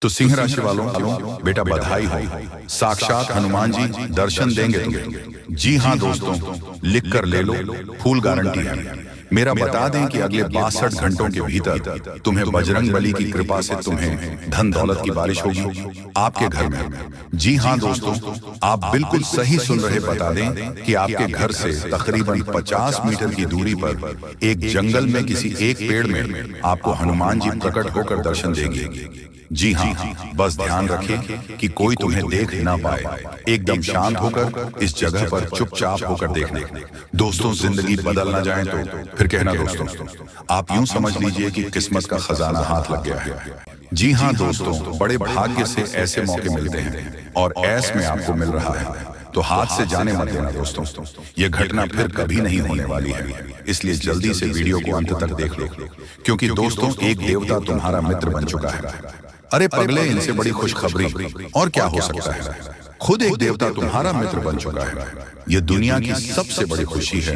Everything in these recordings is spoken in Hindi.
तो सिंह राशि वालों बेटा बधाई हो, साक्षात हनुमान जी दर्शन देंगे तुम्हें। जी हाँ दोस्तों, लिख कर ले लो, फुल गारंटी है। मेरा बता दें कि अगले 62 घंटों के भीतर तुम्हें बजरंग बली की कृपा से तुम्हें धन दौलत की बारिश होगी आपके घर में। जी हाँ दोस्तों, आप बिल्कुल सही सुन रहे। बता दें कि आपके घर से तकरीबन 50 मीटर की दूरी पर एक जंगल में किसी एक पेड़ में आपको हनुमान जी प्रकट होकर दर्शन देंगे। जी हाँ, बस ध्यान रखें कि कोई तुम्हें देख ना पाए। एकदम शांत होकर इस जगह पर चुपचाप होकर देखना। दोस्तों, जिंदगी बदल ना जाए तो फिर कहना दोस्तों। आप यूं समझ लीजिए कि किस्मत का खजाना हाथ लग गया है। जी हाँ दोस्तों, बड़े भाग्य से ऐसे मौके मिलते हैं और ऐस में आपको मिल रहा है, तो हाथ से जाने मत देना दोस्तों। ये घटना फिर कभी नहीं होने वाली है, इसलिए जल्दी से वीडियो को अंत तक देख लो, क्योंकि दोस्तों एक देवता तुम्हारा मित्र बन चुका है। अरे पगले, इनसे बड़ी खुशखबरी और क्या हो सकता है। खुद एक देवता तुम्हारा मित्र बन चुका है। ये दुनिया की सबसे बड़ी खुशी है,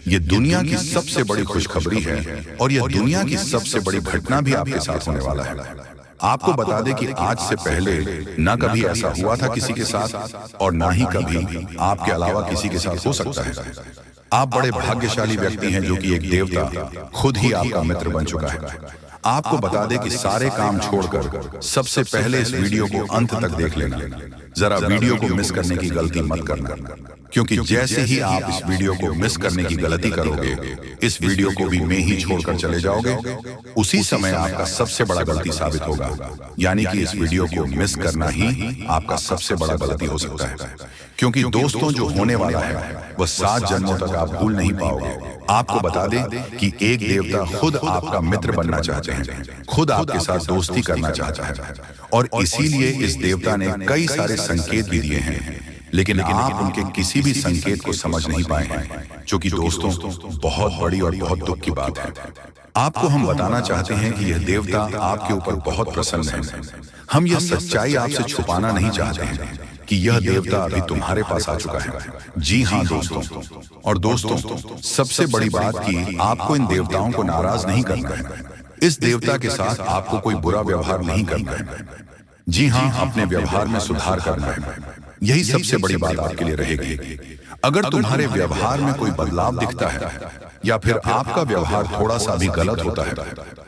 ये दुनिया की सबसे बड़ी खुशखबरी है, और ये दुनिया की सबसे बड़ी घटना भी आपके साथ होने वाला है। आपको बता दें कि आज से पहले ना कभी ऐसा हुआ था किसी के साथ, और ना ही कभी आपके अलावा किसी के साथ हो सकता है। आप बड़े भाग्यशाली व्यक्ति हैं जो कि एक देवता खुद ही आपका मित्र बन चुका है। आपको बता दें कि सारे काम छोड़कर सबसे पहले इस वीडियो को अंत तक देख लेना। जरा वीडियो को मिस करने की गलती मत करना, क्योंकि जैसे ही आप इस वीडियो को मिस करने की गलती करोगे, इस वीडियो को भी मैं ही छोड़कर चले जाओगे, उसी समय आपका सबसे बड़ा गलती साबित होगा। यानी कि इस वीडियो को मिस करना ही आपका सबसे बड़ा गलती हो सकता है, क्योंकि दोस्तों जो होने वाला है वह 7 जन्मों तक आप भूल नहीं पाओगे। आपको बता दें कि एक देवता खुद आपका मित्र बनना चाहते हैं, खुद आपके साथ दोस्ती करना चाहता है, और इसीलिए इस देवता ने कई सारे संकेत भी दिए हैं, लेकिन आप उनके किसी भी संकेत को समझ नहीं पाए हैं, जो कि दोस्तों बहुत बड़ी और बहुत दुख की बात है। आपको हम बताना चाहते हैं कि यह देवता आपके ऊपर बहुत प्रसन्न है। हम यह सच्चाई आपसे छुपाना नहीं चाहते हैं कि यह देवता अभी तुम्हारे पास आ चुका है। जी हाँ दोस्तों, और दोस्तों सबसे बड़ी बात कि आपको इन देवताओं को नाराज नहीं करना है। इस देवता के साथ आपको कोई बुरा व्यवहार नहीं करना है। जी हाँ, अपने व्यवहार में सुधार करना है। यही सबसे बड़ी बात आपके लिए रहेगी। अगर तुम्हारे व्यवहार में कोई बदलाव दिखता है या फिर आपका व्यवहार थोड़ा सा भी गलत होता है,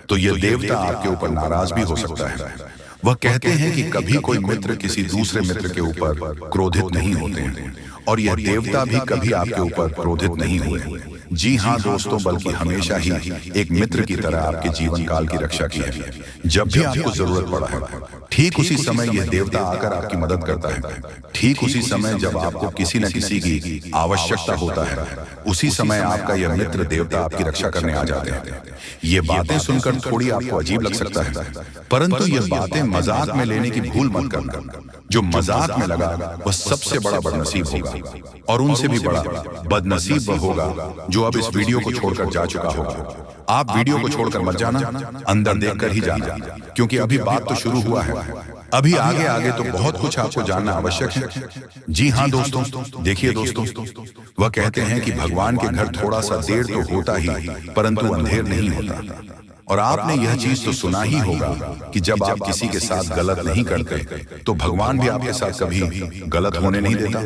तो यह देवता आपके ऊपर नाराज भी हो सकता है। वह कहते हैं कि कभी कोई मित्र किसी दूसरे मित्र के ऊपर क्रोधित नहीं होते हैं, और यह देवता भी कभी आपके ऊपर क्रोधित नहीं हुए। जी हाँ दोस्तों, बल्कि हमेशा ही एक मित्र की तरह आपके जीवन काल की रक्षा की है। जब भी आपको जरूरत पड़ा है, ठीक उसी समय यह देवता आकर आपकी मदद करता है। ठीक उसी समय जब आपको किसी न किसी की आवश्यकता होता है, उसी समय आपका यह मित्र देवता आपकी रक्षा करने आ जाते हैं। ये बातें सुनकर थोड़ी आपको अजीब लग सकता है, परंतु यह बातें मजाक में लेने की भूल मत करना। जो मजाक में लगा वह सबसे बड़ा बदनसीब होगा, और उनसे भी बड़ा बदनसीब वह होगा जो अब इस वीडियो को छोड़कर जा चुका होगा। आप वीडियो को छोड़कर मत जाना, अंदर देखकर ही जाना, क्योंकि अभी बात तो शुरू हुआ है। अभी आगे आगे तो बहुत कुछ आपको जानना आवश्यक है। जी हाँ दोस्तों, देखिए दोस्तों, वह कहते हैं कि भगवान के घर थोड़ा सा देर तो होता ही, परंतु अंधेर नहीं होता। और आपने यह चीज तो सुना ही होगा कि जब आप किसी के साथ गलत नहीं करते, तो भगवान भी आपके साथ कभी गलत होने नहीं देता।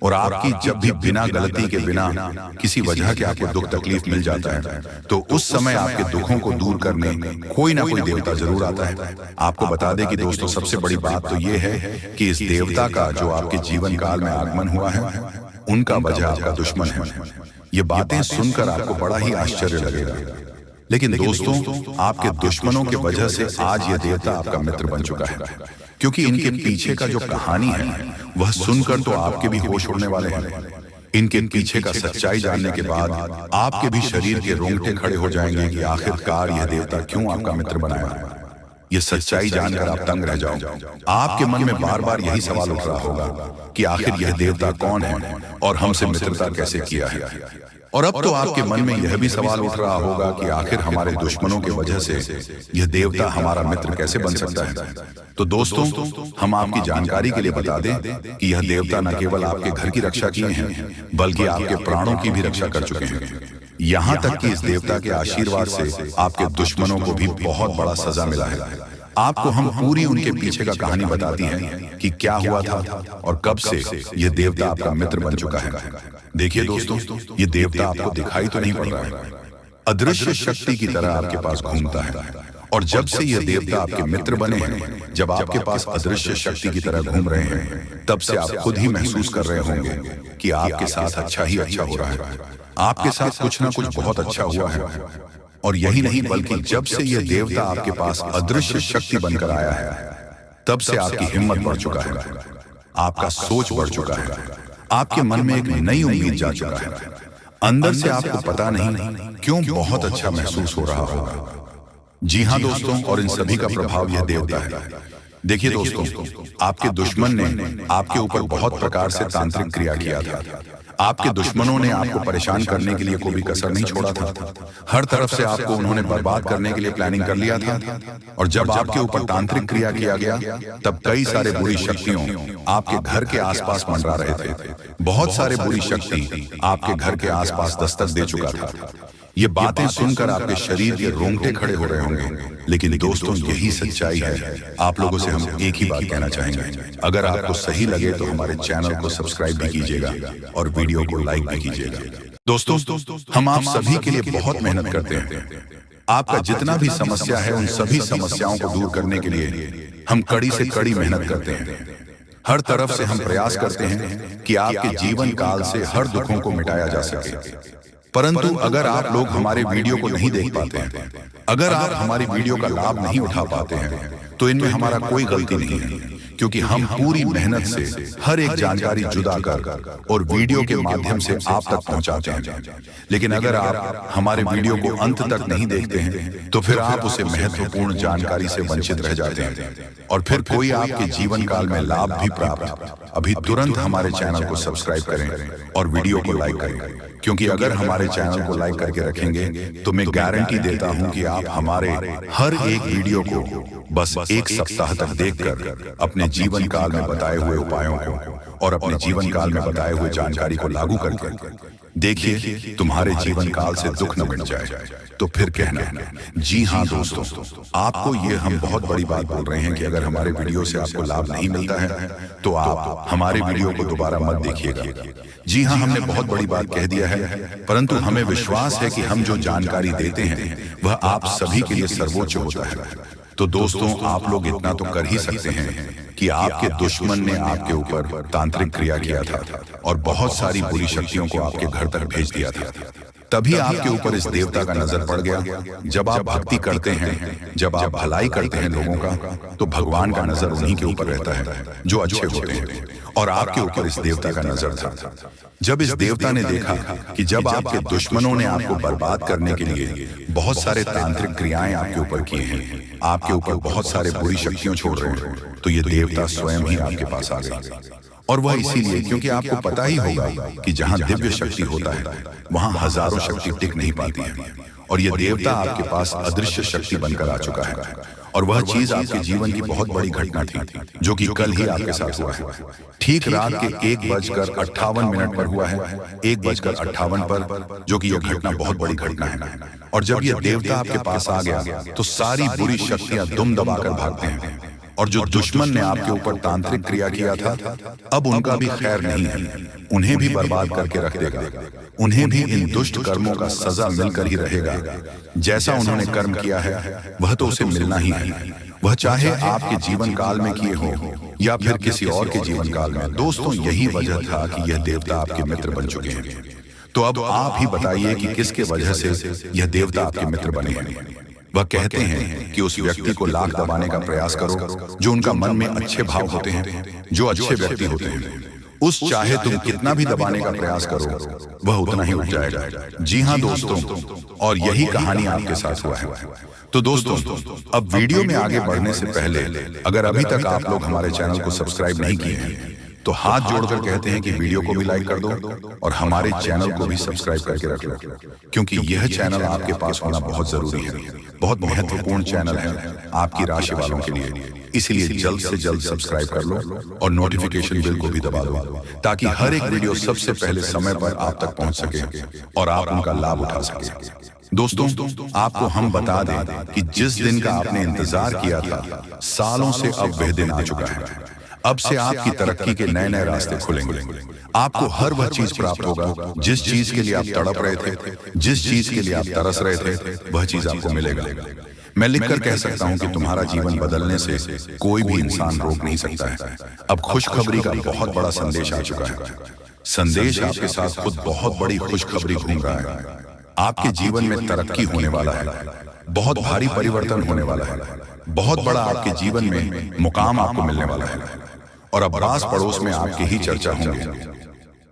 और आपकी जब भी बिना गलती के, बिना किसी वजह के आपको दुख तकलीफ मिल जाता है, तो उस समय आपके दुखों को दूर करने कोई ना कोई देवता जरूर आता है। आपको बता दें कि दोस्तों सबसे बड़ी बात तो ये है कि इस देवता का जो आपके जीवन काल में आगमन हुआ है, उनका वजह आपका दुश्मन है। ये बातें सुनकर आपको बड़ा ही आश्चर्य लगेगा, लेकिन दोस्तों आपके दुश्मनों के वजह से आज यह देवता आपका मित्र बन चुका है, क्योंकि इनके पीछे का जो कहानी है वह सुनकर तो आपके भी होश उड़ने वाले हैं। इनके पीछे का सच्चाई जानने के बाद आपके भी शरीर के रोंगटे खड़े हो जाएंगे कि आखिरकार यह देवता क्यों आपका मित्र बनाया। ये सच्चाई जानकर आप तंग रह जाओ। आपके मन में बार बार यही सवाल उठ रहा होगा कि आखिर यह देवता कौन है और हमसे मित्रता कैसे किया है। और अब तो आपके मन में यह भी सवाल उठ रहा होगा कि आखिर हमारे दुश्मनों की वजह से यह देवता हमारा मित्र कैसे बन सकता है। तो दोस्तों हम आपकी जानकारी के लिए बता दें कि यह देवता न केवल आपके घर की रक्षा किए हैं, बल्कि आपके प्राणों की भी रक्षा कर चुके हैं। यहाँ तक कि इस देवता के आशीर्वाद से आपके दुश्मनों को भी बहुत बड़ा सजा मिला है। आपको हम पूरी उनके पीछे का कहानी बताती हैं कि क्या हुआ था और कब से ये देवता आपका मित्र बन चुका है। देखिए दोस्तों, ये देवता आपको दिखाई तो नहीं पड़ रहा है, अदृश्य शक्ति की तरह आपके पास घूमता है। और जब से ये देवता आपके मित्र बने हैं, जब आपके पास अदृश्य शक्ति की तरह घूम रहे हैं, तब से आप खुद ही महसूस कर रहे होंगे कि आपके साथ अच्छा ही अच्छा हो रहा है, आपके साथ कुछ ना कुछ बहुत अच्छा हुआ है। और यही नहीं, बल्कि जब से ये देवता आपके पास अदृश्य शक्ति बनकर आया है, तब से आपकी हिम्मत बढ़ चुका है, आपका सोच बढ़ चुका है, आपके मन में एक नई उम्मीद जा चुका है। अंदर से आपको पता नहीं क्यों बहुत अच्छा महसूस हो रहा होगा। जी हाँ दोस्तों, और इन सभी का प्रभाव यह देवता है। देखिए दोस्तों, आपके दुश्मन ने आपके ऊपर बहुत प्रकार से तांत्रिक क्रिया किया था। आपके दुश्मनों ने आपको परेशान करने के लिए कोई भी कसर नहीं छोड़ा था। हर तरफ से आपको उन्होंने बर्बाद करने के लिए प्लानिंग कर लिया था। और जब आपके ऊपर तांत्रिक क्रिया किया गया, तब कई सारे बुरी शक्तियों आपके घर के आसपास मंडरा रहे थे। बहुत सारे बुरी शक्ति आपके घर के आसपास दस्तक दे चुका था। ये बातें सुनकर आपके शरीर के रोंगटे खड़े हो रहे होंगे, लेकिन दोस्तों यही सच्चाई है। आप लोगों से हम एक ही बात कहना चाहेंगे, अगर आपको सही लगे तो हमारे चैनल को सब्सक्राइब भी कीजिएगा और वीडियो को लाइक भी कीजिएगा। दोस्तों, हम आप सभी के लिए बहुत मेहनत करते हैं। आपका जितना भी समस्या है, उन सभी समस्याओं को दूर करने के लिए हम कड़ी से कड़ी मेहनत करते हैं। हर तरफ से हम प्रयास करते हैं कि आपके जीवन काल से हर दुखों को मिटाया जा सके। परंतु अगर आप लोग हमारे वीडियो को नहीं देख पाते हैं, अगर आप हमारी वीडियो का लाभ नहीं उठा पाते हैं, तो इनमें हमारा कोई गलती नहीं है, क्योंकि हम पूरी मेहनत से हर एक जानकारी जुदा कर और वीडियो के माध्यम से आप तक पहुंचाते हैं। लेकिन अगर आप हमारे वीडियो को अंत तक नहीं देखते हैं, तो फिर आप उसे महत्वपूर्ण जानकारी से वंचित रह जाते हैं और फिर कोई आपके जीवन काल में लाभ भी प्राप्त। अभी तुरंत हमारे चैनल को सब्सक्राइब करें और वीडियो को लाइक करें, क्योंकि अगर हमारे चैनल को लाइक करके रखेंगे तो मैं गारंटी देता हूं कि आप हमारे हर एक वीडियो को बस एक सप्ताह तक देखकर अपने जीवन काल में बताए हुए उपायों को और अपने जीवन काल में बताए हुए जानकारी को लागू करके देखिए, तुम्हारे जीवन काल से दुख न मिट जाए। तो फिर कहना, जी हाँ दोस्तों, आपको ये हम बहुत बड़ी बात बोल रहे हैं कि अगर हमारे वीडियो से आपको लाभ नहीं मिलता है, तो आप हमारे वीडियो को दोबारा मत देखिएगा। जी हाँ, हमने बहुत बड़ी बात कह दिया है, परंतु हमें विश्वास है कि हम जो जानकारी देते हैं वह आप सभी के लिए सर्वोच्च होता है। तो दोस्तों, आप लोग इतना तो कर ही सकते हैं कि आपके दुश्मन ने आपके ऊपर तांत्रिक क्रिया किया था और बहुत सारी बुरी शक्तियों को आपके घर तक भेज दिया था। तभी आपके ऊपर इस देवता का नजर पड़ गया। जब आप भक्ति करते हैं, जब आप भलाई करते हैं लोगों का, तो भगवान का नजर उन्हीं के ऊपर रहता है जो अच्छे होते हैं, और आपके ऊपर इस देवता का नजर था। जब इस देवता ने देखा कि जब आपके दुश्मनों ने आपको बर्बाद करने के लिए बहुत सारे तांत्रिक क्रियाएं आपके ऊपर किए हैं, आपके ऊपर बहुत सारे बुरी शक्तियां छोड़ रहे हैं, तो ये देवता स्वयं ही आपके पास आ गए। और वह इसीलिए क्योंकि आपको पता ही होगा कि जहां दिव्य शक्ति होता है, वहां हजारों शक्ति टिक नहीं पाती है। और यह देवता आपके पास अदृश्य शक्ति बनकर आ चुका है। और वह चीज आपके जीवन की बहुत बड़ी घटना थी, जो कि कल ही आपके साथ हुआ है। ठीक रात के 1:58 पर हुआ है, 1:58 पर, जो कि यह घटना बहुत बड़ी घटना है। और जब यह देवता आपके पास आ गया, तो सारी बुरी शक्तियां दुम दबाकर भागते हैं। और जो दुश्मन ने आपके ऊपर तांत्रिक क्रिया किया था, अब उनका भी खैर नहीं है, उन्हें भी बर्बाद करके रख देगा। उन्हें भी इन दुष्ट कर्मों का सजा मिलकर ही रहेगा। जैसा उन्होंने कर्म किया है, वह तो उसे मिलना ही है, वह चाहे आपके जीवन काल में किए हो या फिर किसी और के जीवन काल में। दोस्तों, यही वजह था कि यह देवता आपके मित्र बन चुके हैं। तो अब आप ही बताइए कि किसके वजह से यह देवता आपके मित्र बने हैं। वह कहते हैं कि उस व्यक्ति को लाख दबाने का प्रयास करो जो उनका मन में अच्छे भाव होते हैं, जो अच्छे व्यक्ति होते हैं। उस चाहे तुम कितना भी दबाने का प्रयास करो, वह उतना ही उठ जाएगा। जी हाँ दोस्तों, और यही कहानी आपके साथ हुआ है। तो दोस्तों, अब वीडियो में आगे बढ़ने से पहले अगर अभी तक आप लोग हमारे चैनल को सब्सक्राइब नहीं किए हैं, तो हाथ जोड़कर कहते हैं कि वीडियो को भी लाइक कर दो और हमारे चैनल को भी सब्सक्राइब करके रख लो, क्योंकि यह चैनल आपके पास होना बहुत जरूरी है, बहुत महत्वपूर्ण चैनल है आपकी राशि वालों के लिए। इसलिए जल्द से जल्द सब्सक्राइब कर लो और नोटिफिकेशन बिल को भी दबा दो, ताकि हर एक वीडियो सबसे पहले समय पर आप तक पहुंच सके और आप उनका लाभ उठा सके। दोस्तों, आपको हम बता दें कि जिस दिन का आपने इंतजार किया था, सालों से अब वह दिन आ चुका है। अब से आपकी तरक्की के नए नए रास्ते खुलेंगे। आपको हर वह चीज प्राप्त होगा जिस चीज के लिए आप तड़प रहे थे, जिस चीज के लिए आप तरस रहे थे, वह चीज आपको मिलेगा। मैं लिखकर कह सकता हूं कि तुम्हारा जीवन बदलने से कोई भी इंसान रोक नहीं सकता है। अब खुशखबरी का बहुत बड़ा संदेश आ चुका है। संदेश आपके साथ खुद बहुत बड़ी खुशखबरी घूम रहा है। आपके जीवन में तरक्की होने वाला है, बहुत भारी परिवर्तन होने वाला है, बहुत बड़ा आपके जीवन में मुकाम आपको मिलने वाला है। और अब आस पड़ोस में आपकी ही चर्चा होंगे।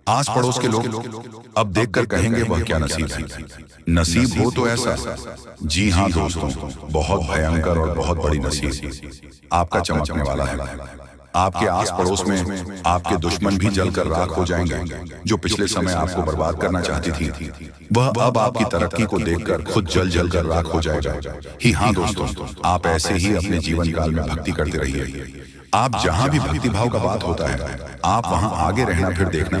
आस पड़ोस के लोग अब देखकर कहेंगे वह क्या नसीब है। नसीब हो तो ऐसा, जी हाँ दोस्तों, बहुत भयंकर और बहुत बड़ी नसीब आपका चमकने वाला है। आपके आस पड़ोस में आपके दुश्मन भी जलकर राख हो जाएंगे। जो पिछले समय आपको बर्बाद करना चाहती थी, वह अब आपकी तरक्की को देखकर खुद जल जल कर राख हो जाएगा। ही हाँ दोस्तों, आप ऐसे ही अपने जीवन काल में भक्ति करते रहिए। आप जहां भी भक्ति भाव का बात होता है, आप वहां आगे रहना। फिर देखना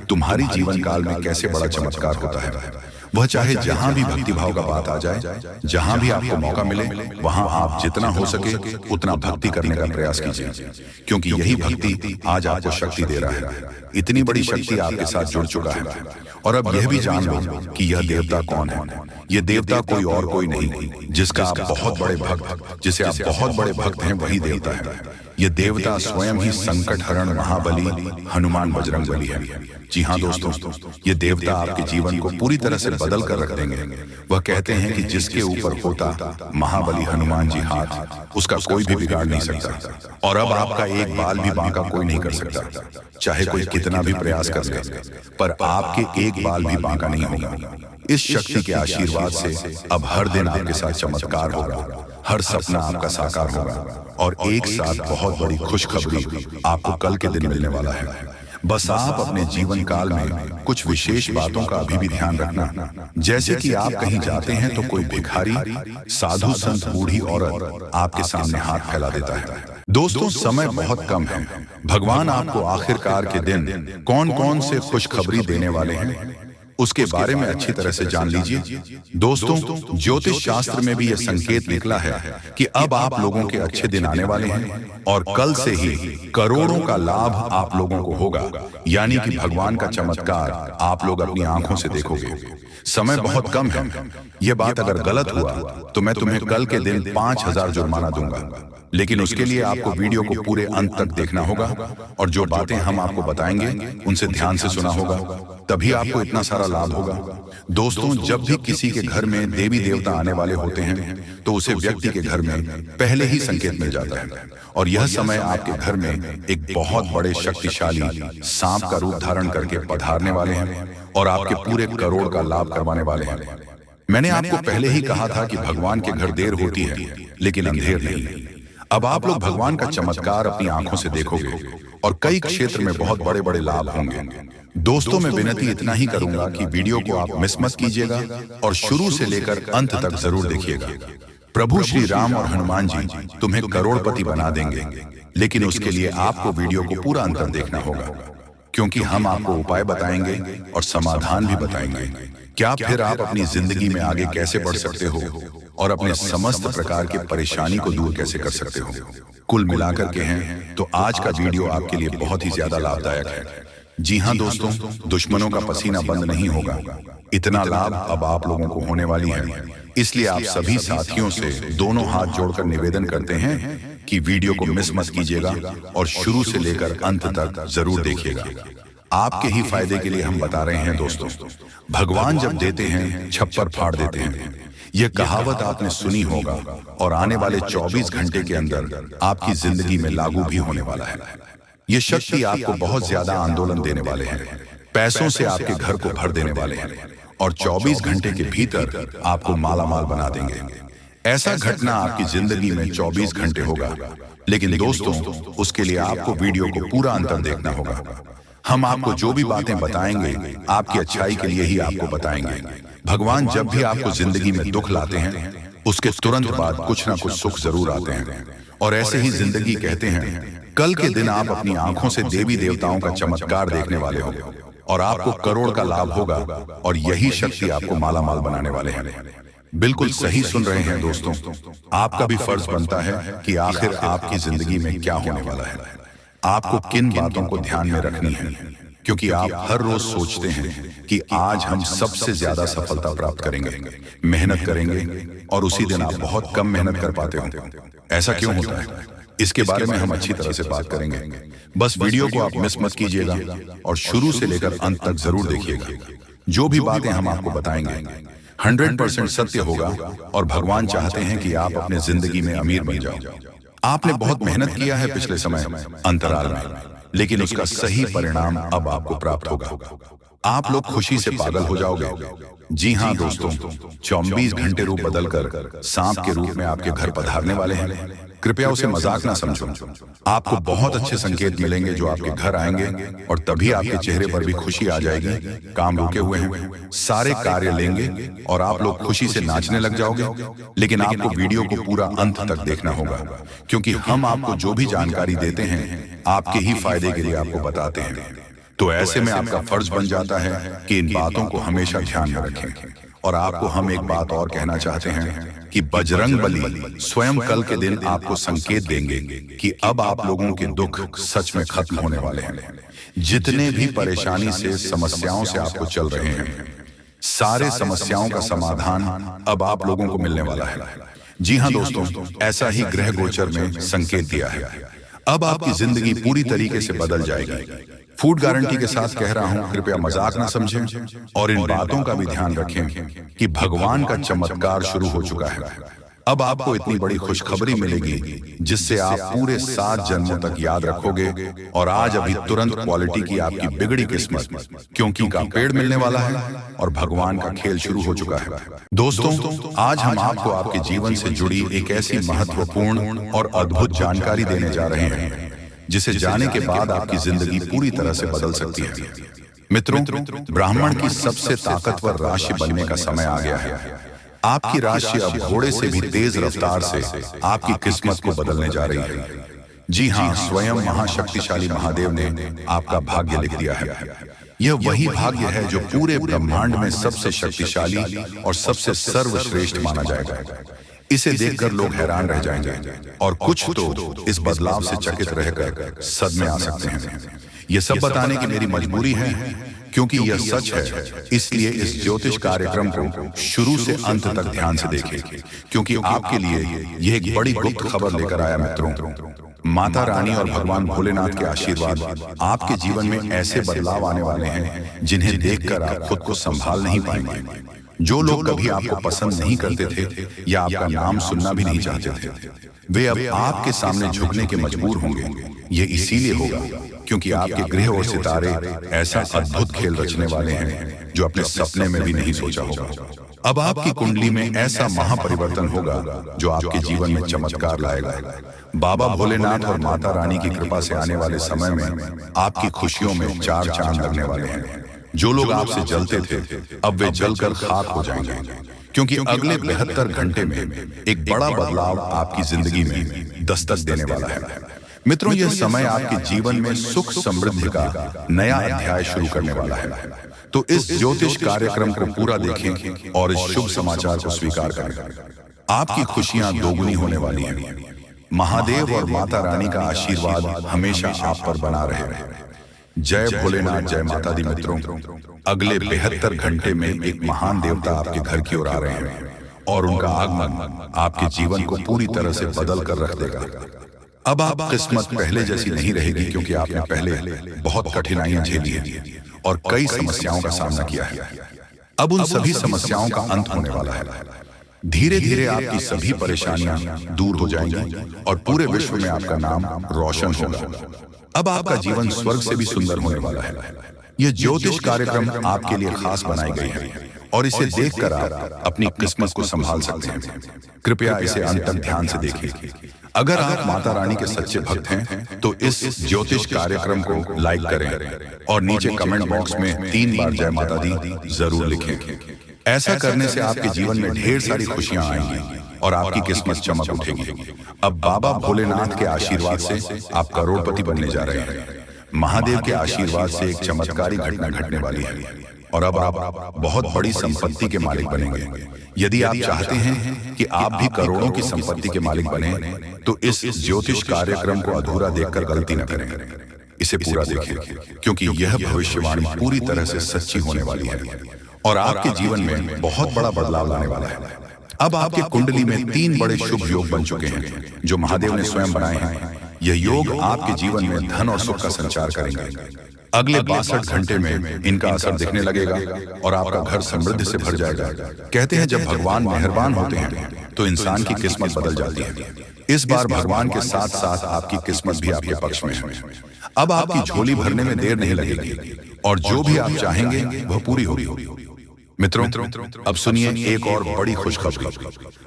तुम्हारी जीवन काल में कैसे बड़ा चमत्कार होता है। वह चाहे जहां भी भक्ति भाव का बात आ जाए, जहां भी आपको मौका मिले, वहां आप जितना हो सके उतना भक्ति करने का प्रयास कीजिए, क्योंकि यही भक्ति आज आपको शक्ति दे रहा है। इतनी बड़ी शक्ति आपके साथ जुड़ चुका है। और अब यह भी जान लो कि यह देवता कौन है। यह देवता कोई और कोई नहीं, जिसका आप बहुत बड़े भक्त, जिसे आप बहुत बड़े भक्त हैं, वही देवता है। ये देवता स्वयं ही संकट हरण महाबली हनुमान बजरंगबली है। जी हाँ दोस्तों, ये देवता आपके जीवन को पूरी तरह से बदल कर रख देंगे। वह कहते हैं कि जिसके ऊपर होता महाबली हनुमान जी हाथ, उसका कोई भी बिगाड़ नहीं सकता। और अब आपका एक बाल भी बांका कोई नहीं कर सकता, चाहे कोई कितना भी प्रयास कर ले, पर आपके एक बाल भी बांका नहीं होगा। इस शक्ति के आशीर्वाद से अब हर दिन आपके साथ चमत्कार होगा, हर सपना आपका साकार होगा, और एक साथ बहुत बड़ी खुशखबरी आपको कल के दिन मिलने वाला है। बस आप अपने जीवन काल में कुछ विशेष बातों का अभी भी ध्यान रखना। जैसे कि आप कहीं जाते हैं तो कोई भिखारी, साधु, संत, बूढ़ी औरत आपके सामने हाथ फैला देता है। दोस्तों, समय बहुत कम है। भगवान आपको आखिरकार के दिन कौन कौन से खुशखबरी देने वाले हैं, उसके बारे में अच्छी तरह से जान लीजिए। दोस्तों, ज्योतिष शास्त्र में भी यह संकेत निकला है कि अब आप लोगों के अच्छे दिन आने वाले हैं, और कल से ही करोड़ों का लाभ आप लोगों को होगा। यानी कि भगवान का चमत्कार आप लोग अपनी आंखों से देखोगे। समय बहुत कम है। यह बात अगर गलत हुआ तो मैं तुम्हें कल के दिन 5000 जुर्माना दूंगा। लेकिन उसके लिए आपको वीडियो को पूरे अंत तक देखना होगा, और जो बातें हम आपको बताएंगे उनसे ध्यान से सुना होगा, तभी आपको इतना सारा लाभ होगा। दोस्तों, जब भी किसी के घर में देवी देवता आने वाले होते हैं तो उसे व्यक्ति के घर में पहले ही संकेत मिल जाता है। और यह समय आपके घर में एक बहुत बड़े शक्तिशाली सांप का रूप धारण करके पधारने वाले हैं, और आपके पूरे करोड़ का लाभ करवाने वाले हैं। मैंने आपको पहले ही कहा था कि भगवान के घर देर होती है, लेकिन अंधेर नहीं। अब आप लोग भगवान का चमत्कार अपनी आंखों से देखोगे, और कई क्षेत्र में बहुत बड़े बड़े लाभ होंगे। दोस्तों, मैं विनती इतना ही करूंगा कि वीडियो को आप मिस मत कीजिएगा, और शुरू से लेकर अंत तक जरूर देखिएगा। प्रभु श्री राम और हनुमान जी तुम्हें करोड़पति बना देंगे, लेकिन उसके लिए आपको वीडियो को पूरा अंत देखना होगा, क्योंकि हम आपको उपाय बताएंगे और समाधान भी बताएंगे। क्या फिर आप अपनी जिंदगी में आगे कैसे बढ़ सकते हो, और अपने समस्त प्रकार की परेशानी को दूर कैसे कर सकते हो। कुल मिलाकर के हैं तो आज का वीडियो आपके लिए बहुत ही ज्यादा लाभदायक है। जी हाँ दोस्तों, दुश्मनों का पसीना बंद नहीं होगा। इतना लाभ अब आप लोगों को होने वाली है। इसलिए आप सभी साथियों से दोनों हाथ जोड़कर निवेदन करते हैं कि वीडियो को मिस मत कीजिएगा, और शुरू से लेकर अंत तक जरूर देखिएगा। आपके ही फायदे के लिए हम बता रहे हैं दोस्तों। भगवान जब देते हैं, छप्पर फाड़ देते हैं। यह कहावत आपने सुनी होगा, और आने वाले 24 घंटे के अंदर आपकी जिंदगी में लागू भी होने वाला है। ये शक्ति आपको बहुत ज्यादा आंदोलन देने वाले हैं, पैसों से आपके घर को भर देने वाले हैं, और 24 घंटे के भीतर आपको मालामाल बना देंगे। ऐसा घटना आपकी जिंदगी में 24 घंटे होगा। लेकिन दोस्तों, उसके लिए आपको वीडियो को पूरा अंत देखना होगा। हम आपको जो भी बातें बताएंगे आपकी अच्छाई के लिए ही आपको बताएंगे। भगवान जब भी आपको जिंदगी में दुख लाते हैं, उसके तुरंत बाद कुछ ना कुछ सुख जरूर आते हैं। और ऐसे ही जिंदगी कहते हैं, कल के दिन आप अपनी आंखों से देवी देवताओं का चमत्कार देखने वाले हो, और आपको करोड़ का लाभ होगा, और यही शक्ति आपको मालामाल बनाने वाले हैं। बिल्कुल सही सुन रहे हैं दोस्तों। आपका भी फर्ज बनता है कि आखिर आपकी जिंदगी में क्या होने वाला है, आपको किन बातों को ध्यान में रखनी है, क्योंकि आप हर रोज सोचते हैं कि आज हम सबसे ज्यादा सफलता प्राप्त करेंगे, मेहनत करेंगे, और उसी दिन आप बहुत कम मेहनत कर पाते हो। ऐसा क्यों होता है, इसके बारे में हम अच्छी तरह से बात करेंगे। बस वीडियो को आप मिस मत कीजिएगा और शुरू से लेकर अंत तक जरूर देखिएगा। जो भी बातें हम आपको बताएंगे 100% सत्य होगा, और भगवान चाहते हैं कि आप अपने जिंदगी में अमीर बन जाओ। आपने बहुत मेहनत किया है पिछले समय अंतराल में, लेकिन उसका सही परिणाम अब आपको प्राप्त होगा। आप लोग खुशी से पागल हो जाओगे। जी हाँ दोस्तों, 24 घंटे रूप बदलकर सांप के रूप में आपके घर पधारने वाले हैं। कृपया उसे मजाक ना समझो। आपको बहुत अच्छे संकेत मिलेंगे जो आपके घर आएंगे, और तभी आपके चेहरे पर भी खुशी आ जाएगी। काम रुके हुए हैं, सारे कार्य लेंगे और आप लोग खुशी से नाचने लग जाओगे। लेकिन आपको वीडियो को पूरा अंत तक देखना होगा, क्योंकि हम आपको जो भी जानकारी देते हैं आपके ही फायदे के लिए आपको बताते हैं। तो ऐसे में आपका फर्ज बन जाता है कि इन बातों को हमेशा ध्यान में रखें। और आपको हम एक बात और कहना चाहते हैं कि बजरंग बली स्वयं कल के दिन आपको संकेत देंगे कि अब आप लोगों के दुख सच में खत्म होने वाले हैं। जितने भी परेशानी से, समस्याओं से आपको चल रहे हैं, सारे समस्याओं का समाधान अब आप लोगों को मिलने वाला है। जी हाँ दोस्तों, ऐसा ही ग्रह गोचर में संकेत दिया है। अब आपकी जिंदगी पूरी तरीके से बदल जाएगी। फूड गारंटी के साथ कह रहा हूं, कृपया मजाक ना समझें, और इन बातों का भी ध्यान रखें कि भगवान का चमत्कार शुरू हो चुका है। अब आपको इतनी बड़ी खुशखबरी मिलेगी जिससे आप पूरे 7 जन्मों तक याद रखोगे। और आज अभी तुरंत क्वालिटी की आपकी बिगड़ी किस्मत, क्योंकि का पेड़ मिलने वाला है और भगवान का खेल शुरू हो चुका है। दोस्तों, आज हम आपको आपके जीवन से जुड़ी एक ऐसी महत्वपूर्ण और अद्भुत जानकारी देने जा रहे हैं जिसे जाने के बाद आपकी जिंदगी पूरी तरह से बदल सकती है। मित्रों, ब्राह्मण की सबसे ताकतवर राशि बनने का समय आ गया है। आपकी राशि अब घोड़े से भी तेज रफ्तार से आपकी किस्मत को बदलने जा रही है। जी हाँ, स्वयं महाशक्तिशाली महादेव ने आपका भाग्य लिख दिया है। यह वही भाग्य है जो पूरे ब्रह्मांड में सबसे शक्तिशाली और सबसे सर्वश्रेष्ठ माना जाएगा। इसे देखकर लोग हैरान रह जाएंगे, और कुछ तो इस बदलाव से चकित रहकर सदमे आ सकते हैं। यह सब बताने की मेरी मजबूरी है, क्योंकि यह सच है। इसलिए इस ज्योतिष कार्यक्रम को शुरू से अंत तक ध्यान से देखें, क्योंकि आपके लिए यह एक बड़ी गुप्त खबर लेकर आया। मित्रों, माता रानी और भगवान भोलेनाथ के आशीर्वाद आपके जीवन में ऐसे बदलाव आने वाले हैं जिन्हें देखकर आप खुद को संभाल नहीं पाएंगे। जो लोग कभी आपको पसंद नहीं करते थे या आपका नाम सुनना भी नहीं चाहते थे, वे अब आपके सामने झुकने के मजबूर होंगे। ये इसीलिए होगा क्योंकि आपके ग्रह और सितारे ऐसा अद्भुत खेल रचने वाले हैं जो अपने सपने में भी नहीं सोचा होगा। अब आपकी कुंडली में ऐसा महापरिवर्तन होगा जो आपके जीवन में चमत्कार लाएगा। बाबा भोलेनाथ और माता रानी की कृपा से आने वाले समय में आपकी खुशियों में 4 चांद लगने वाले हैं। जो लोग आपसे जलते थे अब वे जलकर खाक हो जाएंगे, क्योंकि अगले 72 घंटे में एक बड़ा बदलाव आपकी जिंदगी में दस्तक देने वाला है। मित्रों, यह समय आपके जीवन में सुख समृद्धि का नया अध्याय शुरू करने वाला है। तो इस ज्योतिष कार्यक्रम को पूरा देखें और इस शुभ समाचार को स्वीकार करें। आपकी खुशियां दोगुनी होने वाली हैं। महादेव और माता रानी का आशीर्वाद हमेशा आप पर बना रहे। जय भोलेनाथ, जय माता दी। मित्रों, अगले 72 घंटे में एक महान देवता आपके घर की ओर आ रहे हैं, और उनका आगमन आपके जीवन को पूरी तरह से बदल कर रख देगा। अब आप किस्मत पहले जैसी नहीं रहेगी, क्योंकि आपने पहले बहुत कठिनाइयां झेली हैं और कई समस्याओं का सामना किया है। अब उन सभी समस्याओं का अंत होने वाला है। धीरे धीरे आपकी सभी परेशानियां दूर हो जाएंगी और पूरे विश्व में आपका नाम रोशन होगा। अब आपका जीवन स्वर्ग से भी सुंदर होने वाला है। यह ज्योतिष कार्यक्रम आपके लिए खास बनाई गई है, और इसे देखकर आप अपनी किस्मत को संभाल सकते हैं। कृपया इसे अंत तक ध्यान से देखें। अगर आप माता रानी के सच्चे भक्त हैं तो इस ज्योतिष कार्यक्रम को लाइक करें और नीचे कमेंट बॉक्स में 3 बार जय माता दी जरूर लिखें। ऐसा करने से आपके जीवन में ढेर सारी खुशियां आएंगी और आपकी किस्मत चमक उठेगी। अब बाबा भोलेनाथ के आशीर्वाद से आप करोड़पति बनने जा रहे हैं। महादेव के आशीर्वाद से एक चमत्कारी घटना घटने वाली है। और अब आप बहुत बड़ी संपत्ति के मालिक बनेंगे। यदि आप चाहते हैं कि आप भी करोड़ों की संपत्ति के मालिक बने, तो इस ज्योतिष कार्यक्रम को अधूरा देखकर गलती न करें। इसे पूरा देखें, क्योंकि यह भविष्यवाणी पूरी तरह से सच्ची होने वाली है और आपके जीवन में बहुत बड़ा बदलाव लाने वाला है। अब आपके कुंडली में 3 बड़े शुभ योग बन चुके हैं, जो महादेव ने स्वयं बनाए हैं। यह योग आपके जीवन में धन और सुख का संचार करेंगे। अगले 62 घंटे में इनका असर दिखने लगेगा और आपका घर समृद्धि से भर जाएगा। कहते हैं, जब भगवान मेहरबान होते हैं तो इंसान की किस्मत बदल जाती है। इस बार भगवान के साथ साथ आपकी किस्मत भी आपके पक्ष में है। अब आपकी झोली भरने में देर नहीं लगेगी और जो भी आप चाहेंगे वह पूरी होगी। मित्रों, अब सुनिए एक और बड़ी खुशखबरी।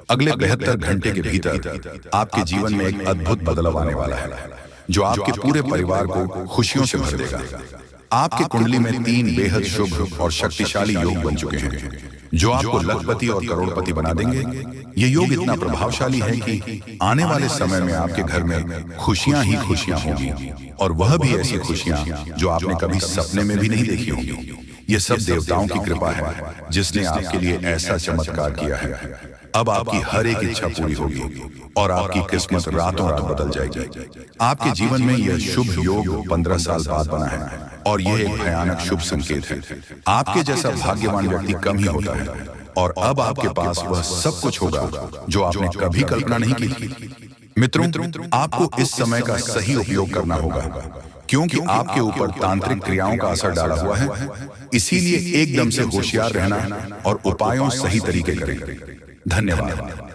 अगले 72 घंटे के भीतर आपके जीवन में एक अद्भुत बदलाव आने वाला है, जो आपके पूरे परिवार को खुशियों से भर देगा। आपके कुंडली में 3 बेहद शुभ और शक्तिशाली योग बन चुके हैं, जो आपको लखपति और करोड़पति बना देंगे। ये योग इतना प्रभावशाली है कि आने वाले समय में आपके घर में खुशियां ही खुशियां होंगी, और वह भी ऐसी खुशियां जो आपने कभी सपने में भी नहीं देखी होंगी। ये सब देवताओं की कृपा है, जिसने आपके लिए ऐसा चमत्कार किया है। अब आपकी हर एक इच्छा पूरी होगी और आपकी किस्मत रातों रात बदल जाएगी। आपके जीवन में यह शुभ योग 15 साल बाद बना है और यह एक भयानक शुभ संकेत है। आपके जैसा भाग्यवान व्यक्ति कम ही होता है, और अब आपके पास वह सब कुछ होगा जो आपने कभी कल्पना नहीं की थी। मित्रों, आपको इस समय का सही उपयोग करना होगा, क्योंकि आपके ऊपर तांत्रिक क्रियाओं का असर डाला हुआ है। इसीलिए एकदम से होशियार रहना और उपायों सही तरीके करें। धन्यवाद।